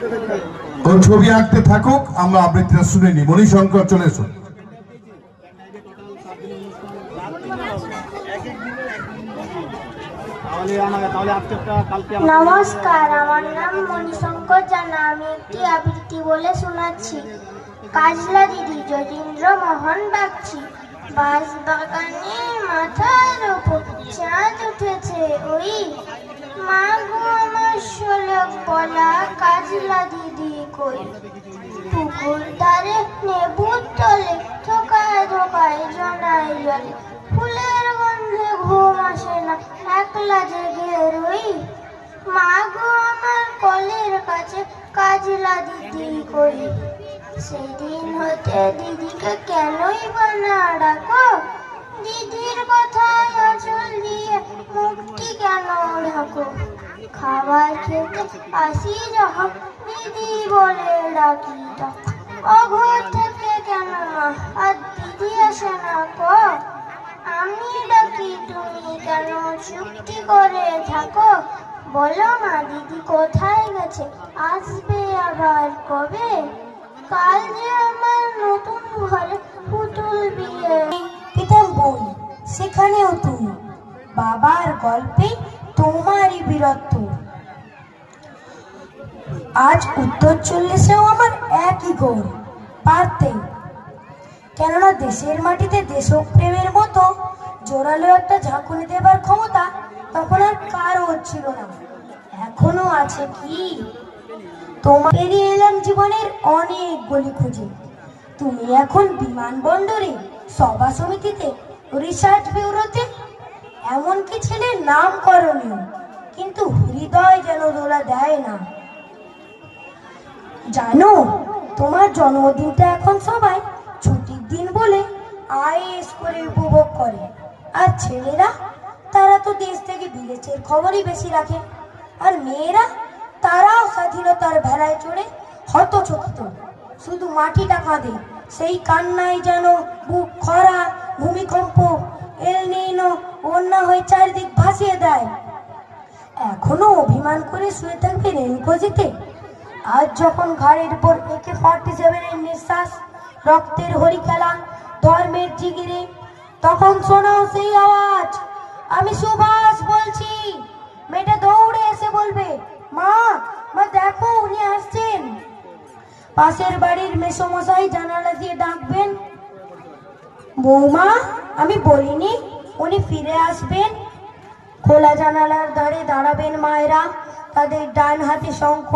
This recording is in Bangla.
ও ছবি আঁকতে থাকুক, আমরা আবৃত্তিটা শুনে নি। মণিশঙ্কর চলে এসো। নমস্কার, আমার নাম মণিশঙ্কর জানা। আমি একটি আবৃত্তি বলে শোনাচ্ছি। কাজলা দিদি যতীন্দ্র মোহন ডাকছি, বাঁশ বাগানে মাথার উপর চাঁদ উঠেছে ওই, মা গো আমার শোলক বলা কাজলা দিদি কই, পুকুর ধারে নেবুর তলে থোকায় থোকায় জনায় জলে, ফুলের গন্ধে ঘুম আসে না একলা জেগে রই, মা গো আমার কলের কাছে কাজলা দিদি কই। সেদিন হতে দিদিকে কেনই বা না ডাকো, দিদির কথায় আঁচল দিয়ে মুখটি কেন ঢাকো, খাবার খেতে আসি যখন দিদি বলে ডাকি তখন, অঘর থেকে কেন মা আর দিদি আসে না গো, আমি ডাকি তুমি কেন চুপটি করে থাকো, বলো মা দিদি কোথায় গেছে, আসবে আবার কবে, কাল যে আমার নতুন ঘরে পুতুল বিয়ে। পিতাম বই সেখানেও তুমি, বাবার গল্পে তোমারই বীরত্ব। আজ উত্তর 40-এও আমার একই গোল, পারতে, কেননা দেশের মাটিতে দেশপ্রেমের মতো জোরালো একটা ঝাঁকুনি দেবার ক্ষমতা তখন আর কারো ছিল না। এখনো আছে কি? তোমার পেরিয়ে এলাম জীবনের অনেক গলি খুঁজে, তুমি এখন বিমানবন্দরে, সভা সমিতিতে, রিসার্চ ব্যুরোতে, এমনকি ছেলের নাম করণীয়, কিন্তু হৃদয় যেন দোলা দেয় না। জানো, তোমার জন্মদিনটা এখন সবাই ছুটির দিন বলে আইএস করে উপভোগ করে, আর ছেলেরা তারা তো দেশ থেকে বিদেশের খবরই বেশি রাখে, আর মেয়েরা তারাও স্বাধীনতার ভেলায় চড়ে হতচকিত, শুধু মাটিটা কাঁদে, সেই কান্নায় যেন বুক খরা, ভূমিকম্প, এল নিনো বন্যা হয়ে চারিদিক ভাসিয়ে দেয়। এখনো অভিমান করে শুয়ে থাকবে রেনকোজিতে? আজ যখন ঘাড়ের উপর AK-47 নিঃশ্বাস, রক্তের হরি খেলা, ধর্মের জিগিরে, তখন শোনাও সেই আওয়াজ, আমি সুভাষ বলছি। মেয়েটা দৌড়ে এসে বলবে, মা মা দেখো উনি আসছেন। পাশের বাড়ির মেসোমশাই জানালা দিয়ে ডাকবেন, বৌমা আমি বলিনি উনি ফিরে আসবেন। খোলা জানালার ধারে দাঁড়াবেন মায়েরা, তাদের ডান হাতে শঙ্খ